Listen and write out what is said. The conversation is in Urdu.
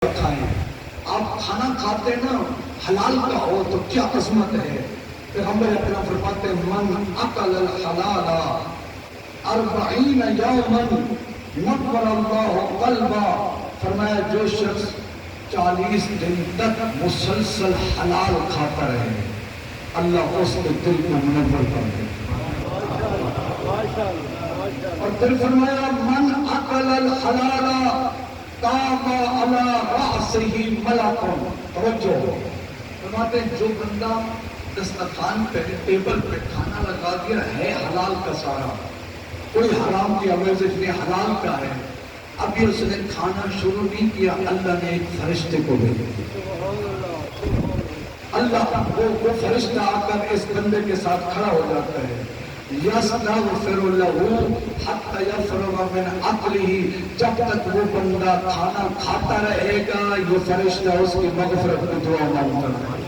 کھائیں. آپ کھانا کھاتے نا حلال کا ہو تو کیا عظمت ہے. پیغمبر اکرم فرماتے ہیں من اکل الحلال 40 یوما نور اللہ قلبا. فرمایا جو شخص 40 دن تک مسلسل حلال کھاتا رہے اللہ اس کے دل کو منور کر دے. اور پھر فرمایا من اکل الحلال قام علی رأسہ ملک. توجہ فرماتے ہیں جو بندہ دسترخوان پہ ٹیبل پہ کھانا لگا دیا ہے حلال کا سارا, کوئی حرام کی آمیزش نہیں, حلال کا ہے, ابھی اس نے کھانا شروع نہیں کیا اللہ نے ایک فرشتے کو بھیجا. اللہ وہ فرشتہ آ کر اس بندے کے ساتھ کھڑا ہو جاتا ہے. یستغفر لہ حتی یفرغ من عقلہ. جب تک وہ بندہ کھانا کھاتا رہے گا یہ فرشتہ اس کی مغفرت میں دعا مانگتا ہے.